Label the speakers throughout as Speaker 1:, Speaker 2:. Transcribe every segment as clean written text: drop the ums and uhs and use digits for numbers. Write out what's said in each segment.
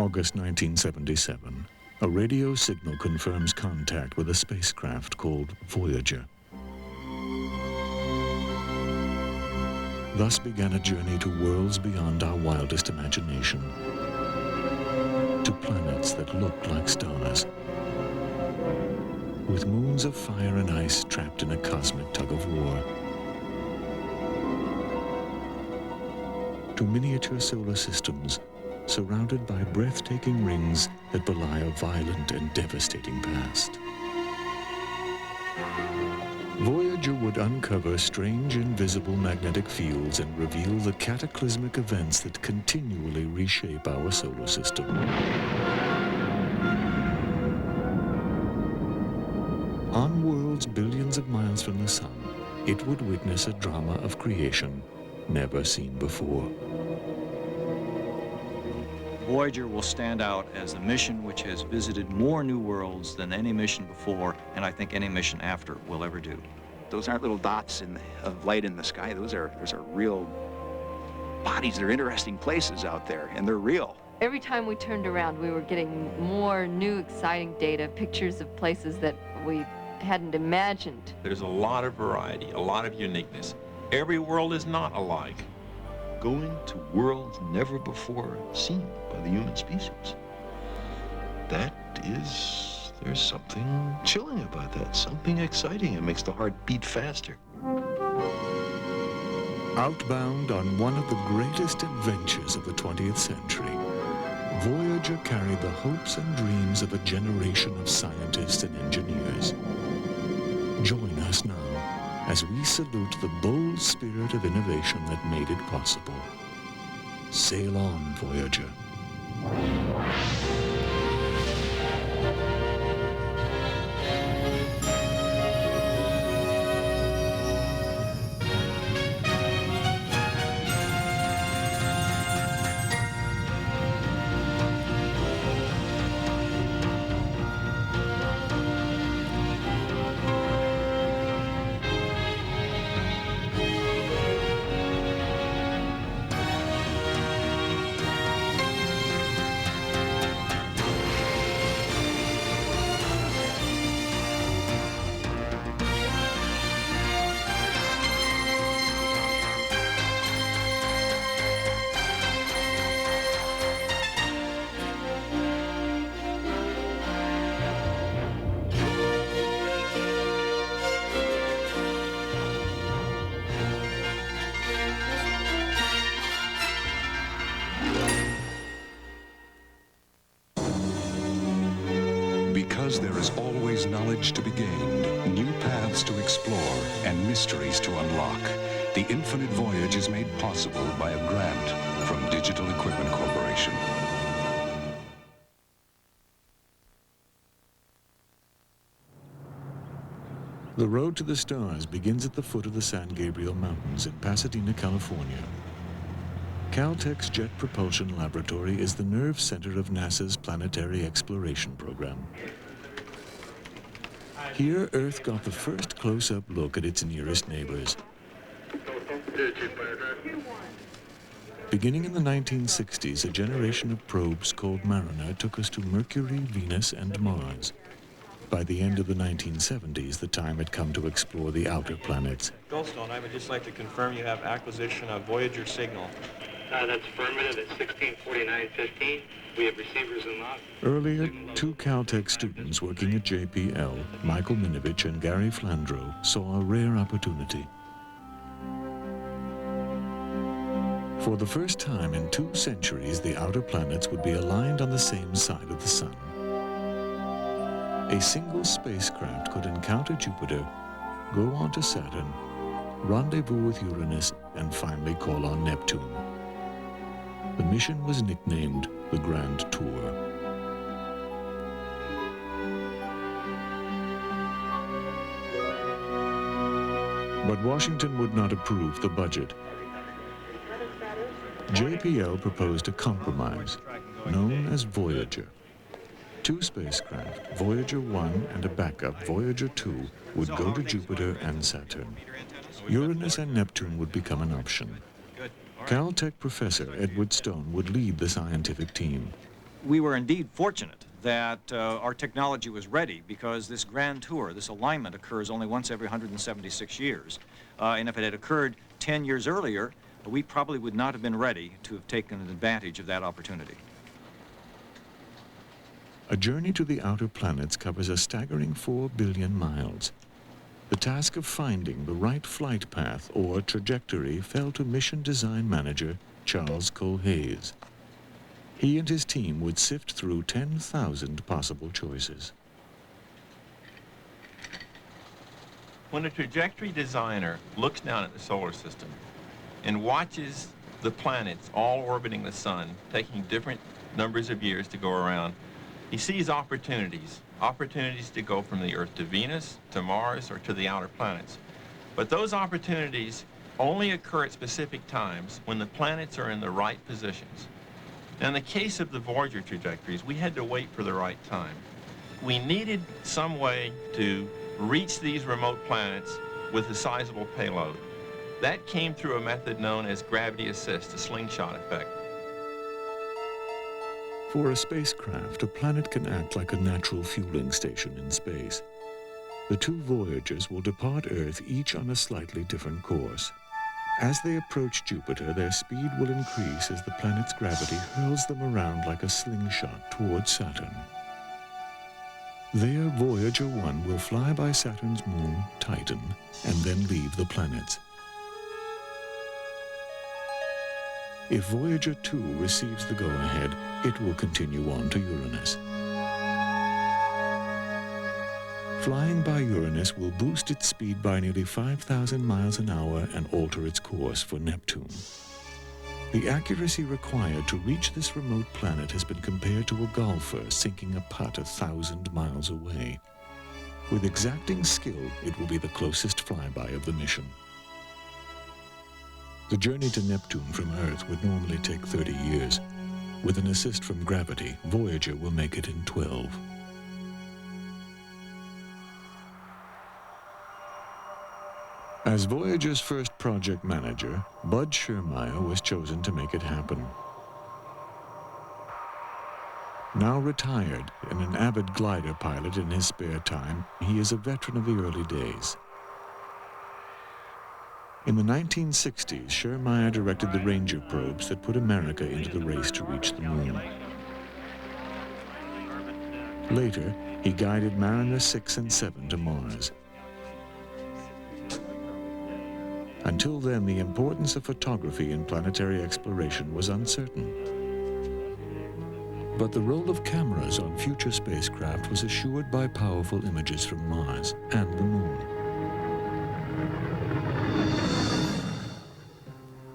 Speaker 1: August 1977, a radio signal confirms contact with a spacecraft called Voyager. Thus began a journey to worlds beyond our wildest imagination, to planets that looked like stars, with moons of fire and ice trapped in a cosmic tug-of-war, to miniature solar systems surrounded by breathtaking rings that belie a violent and devastating past. Voyager would uncover strange invisible magnetic fields and reveal the cataclysmic events that continually reshape our solar system. On worlds billions of miles from the sun, it would witness a drama of creation never seen before.
Speaker 2: Voyager will stand out as the mission which has visited more new worlds than any mission before, and I think any mission after will ever do.
Speaker 3: Those aren't little dots of light in the sky. Those are real bodies. They're interesting places out there, and they're real.
Speaker 4: Every time we turned around, we were getting more new, exciting data, pictures of places that we hadn't imagined.
Speaker 5: There's a lot of variety, a lot of uniqueness. Every world is not alike.
Speaker 6: Going to worlds never before seen by the human species. There's something chilling about that, something exciting. It makes the heart beat faster.
Speaker 1: Outbound on one of the greatest adventures of the 20th century, Voyager carried the hopes and dreams of a generation of scientists and engineers. Join us now as we salute the bold spirit of innovation that made it possible. Sail on, Voyager.
Speaker 7: Because there is always knowledge to be gained, new paths to explore, and mysteries to unlock, the infinite voyage is made possible by a grant from Digital Equipment Corporation.
Speaker 1: The road to the stars begins at the foot of the San Gabriel Mountains in Pasadena, California. Caltech's Jet Propulsion Laboratory is the nerve center of NASA's planetary exploration program. Here, Earth got the first close-up look at its nearest neighbors. Beginning in the 1960s, a generation of probes called Mariner took us to Mercury, Venus, and Mars. By the end of the 1970s, the time had come to explore the outer planets.
Speaker 5: Goldstone, I would just like to confirm you have acquisition of Voyager signal.
Speaker 8: That's affirmative. It's 1649-15. We have receivers unlocked.
Speaker 1: Earlier, two Caltech students working at JPL, Michael Minovich and Gary Flandreau, saw a rare opportunity. For the first time in 2 centuries, the outer planets would be aligned on the same side of the sun. A single spacecraft could encounter Jupiter, go on to Saturn, rendezvous with Uranus, and finally call on Neptune. The mission was nicknamed the Grand Tour. But Washington would not approve the budget. JPL proposed a compromise, known as Voyager. 2 spacecraft, Voyager 1 and a backup, Voyager II, would go to Jupiter and Saturn. Uranus and Neptune would become an option. Caltech professor Edward Stone would lead the scientific team.
Speaker 2: We were indeed fortunate that our technology was ready, because this grand tour, this alignment, occurs only once every 176 years. And if it had occurred 10 years earlier, we probably would not have been ready to have taken advantage of that opportunity.
Speaker 1: A journey to the outer planets covers a staggering 4 billion miles. The task of finding the right flight path or trajectory fell to mission design manager Charles Cole-Hayes. He and his team would sift through 10,000 possible choices.
Speaker 5: When a trajectory designer looks down at the solar system and watches the planets all orbiting the sun, taking different numbers of years to go around, he sees opportunities to go from the Earth to Venus, to Mars, or to the outer planets. But those opportunities only occur at specific times when the planets are in the right positions. Now, in the case of the Voyager trajectories, we had to wait for the right time. We needed some way to reach these remote planets with a sizable payload. That came through a method known as gravity assist, a slingshot effect.
Speaker 1: For a spacecraft, a planet can act like a natural fueling station in space. The two Voyagers will depart Earth each on a slightly different course. As they approach Jupiter, their speed will increase as the planet's gravity hurls them around like a slingshot towards Saturn. There, Voyager 1 will fly by Saturn's moon, Titan, and then leave the planets. If Voyager 2 receives the go-ahead, it will continue on to Uranus. Flying by Uranus will boost its speed by nearly 5,000 miles an hour and alter its course for Neptune. The accuracy required to reach this remote planet has been compared to a golfer sinking a putt 1,000 miles away. With exacting skill, it will be the closest flyby of the mission. The journey to Neptune from Earth would normally take 30 years. With an assist from gravity, Voyager will make it in 12. As Voyager's first project manager, Bud Schermeyer was chosen to make it happen. Now retired and an avid glider pilot in his spare time, he is a veteran of the early days. In the 1960s, Schermeyer directed the Ranger probes that put America into the race to reach the moon. Later, he guided Mariner 6 and 7 to Mars. Until then, the importance of photography in planetary exploration was uncertain. But the role of cameras on future spacecraft was assured by powerful images from Mars and the Moon.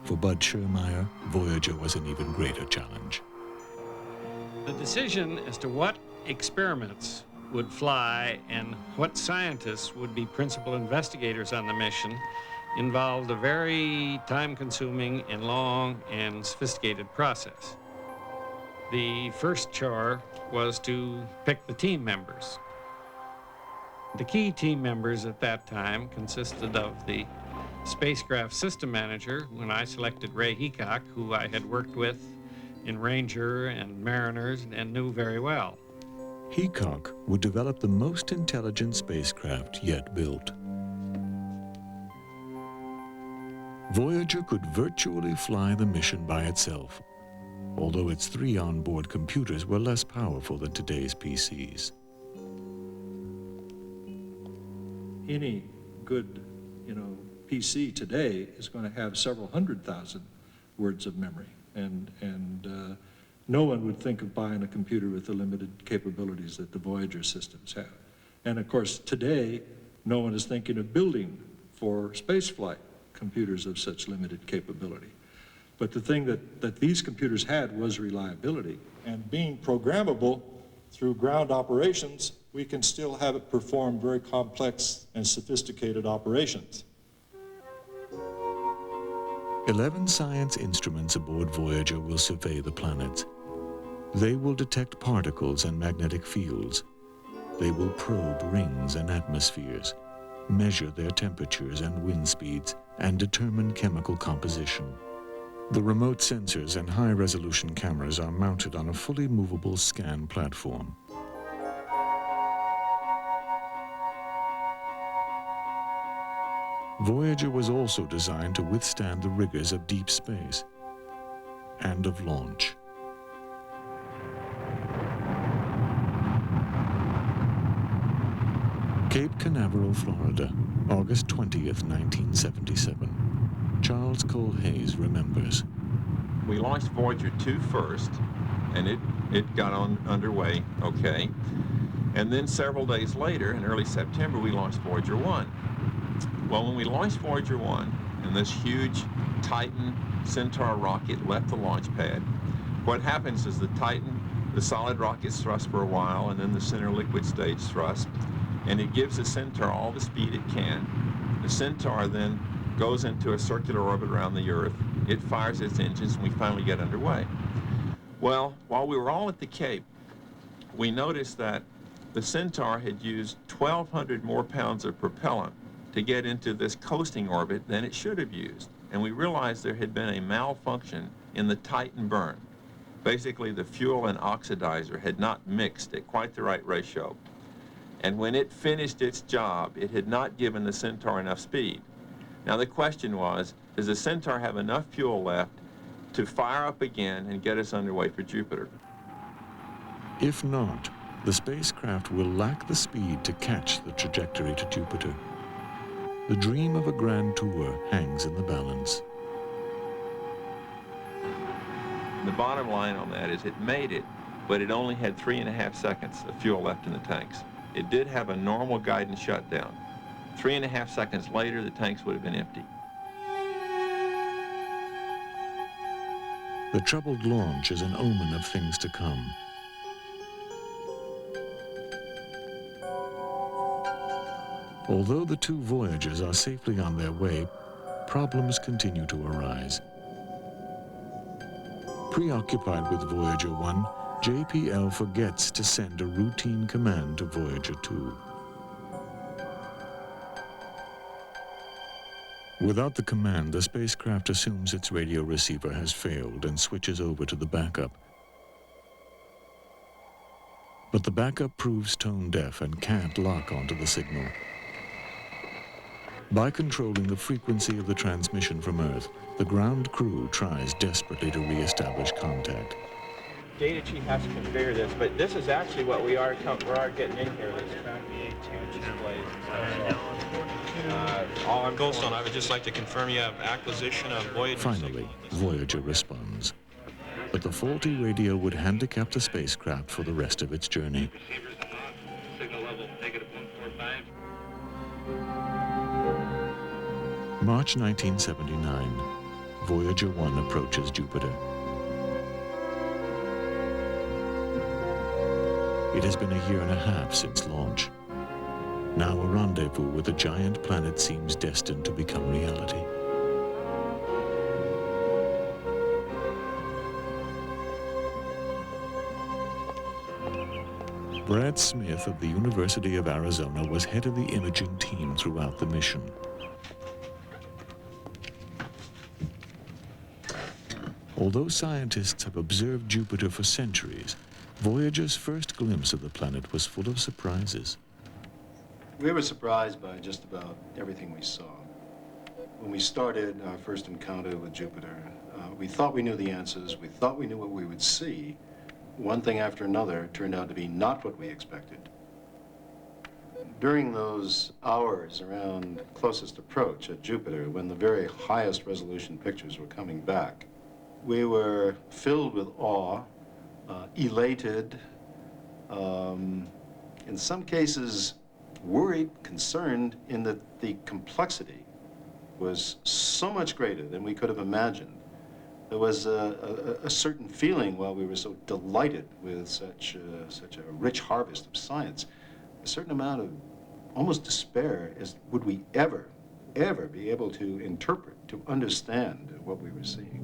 Speaker 1: For Bud Schermeyer, Voyager was an even greater challenge.
Speaker 9: The decision as to what experiments would fly and what scientists would be principal investigators on the mission involved a very time-consuming and long and sophisticated process. The first chore was to pick the team members. The key team members at that time consisted of the spacecraft system manager, when I selected Ray Heacock, who I had worked with in Ranger and Mariners and knew very well.
Speaker 1: Heacock would develop the most intelligent spacecraft yet built. Voyager could virtually fly the mission by itself, although its 3 onboard computers were less powerful than today's PCs.
Speaker 10: Any good, PC today is going to have several 100,000 words of memory, and no one would think of buying a computer with the limited capabilities that the Voyager systems have. And of course, today, no one is thinking of building for spaceflight computers of such limited capability. But the thing that these computers had was reliability. And being programmable through ground operations, we can still have it perform very complex and sophisticated operations.
Speaker 1: 11 science instruments aboard Voyager will survey the planets. They will detect particles and magnetic fields. They will probe rings and atmospheres, measure their temperatures and wind speeds, and determine chemical composition. The remote sensors and high-resolution cameras are mounted on a fully movable scan platform. Voyager was also designed to withstand the rigors of deep space and of launch. Cape Canaveral, Florida, August 20th, 1977. Charles Cole Hayes remembers.
Speaker 5: We launched Voyager II first, and it got underway, okay. And then several days later, in early September, we launched Voyager I. Well, when we launched Voyager I, and this huge Titan Centaur rocket left the launch pad, what happens is the Titan, the solid rocket's thrust for a while, and then the center liquid stage thrust, and it gives the Centaur all the speed it can. The Centaur then goes into a circular orbit around the Earth. It fires its engines, and we finally get underway. Well, while we were all at the Cape, we noticed that the Centaur had used 1,200 more pounds of propellant to get into this coasting orbit than it should have used. And we realized there had been a malfunction in the Titan burn. Basically, the fuel and oxidizer had not mixed at quite the right ratio. And when it finished its job, it had not given the Centaur enough speed. Now the question was, does the Centaur have enough fuel left to fire up again and get us underway for Jupiter?
Speaker 1: If not, the spacecraft will lack the speed to catch the trajectory to Jupiter. The dream of a grand tour hangs in the balance.
Speaker 5: The bottom line on that is it made it, but it only had 3.5 seconds of fuel left in the tanks. It did have a normal guidance shutdown. 3.5 seconds later, the tanks would have been empty.
Speaker 1: The troubled launch is an omen of things to come. Although the two Voyagers are safely on their way, problems continue to arise. Preoccupied with Voyager 1, JPL forgets to send a routine command to Voyager 2. Without the command, the spacecraft assumes its radio receiver has failed and switches over to the backup. But the backup proves tone-deaf and can't lock onto the signal. By controlling the frequency of the transmission from Earth, the ground crew tries desperately to re-establish contact.
Speaker 5: Data chief has to configure this, but this is actually what we are getting in here.
Speaker 11: Goldstone, I would just like to confirm you have acquisition of Voyager.
Speaker 1: Finally, Voyager responds. But the faulty radio would handicap the spacecraft for the rest of its journey.
Speaker 8: Signal level -145.
Speaker 1: March 1979, Voyager 1 approaches Jupiter. It has been 1.5 years since launch. Now a rendezvous with a giant planet seems destined to become reality. Brad Smith of the University of Arizona was head of the imaging team throughout the mission. Although scientists have observed Jupiter for centuries, Voyager's first glimpse of the planet was full of surprises.
Speaker 12: We were surprised by just about everything we saw. When we started our first encounter with Jupiter, we thought we knew the answers, we thought we knew what we would see. One thing after another turned out to be not what we expected. During those hours around closest approach at Jupiter, when the very highest resolution pictures were coming back, we were filled with awe, elated, in some cases worried, concerned, in that the complexity was so much greater than we could have imagined. There was a certain feeling while we were so delighted with such a rich harvest of science, a certain amount of almost despair as would we ever be able to interpret, to understand what we were seeing.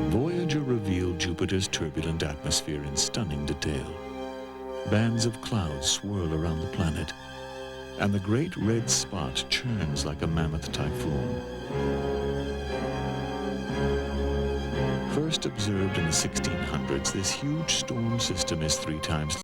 Speaker 1: Voyager revealed Jupiter's turbulent atmosphere in stunning detail. Bands of clouds swirl around the planet. and the great red spot churns like a mammoth typhoon. First observed in the 1600s, this huge storm system is 3 times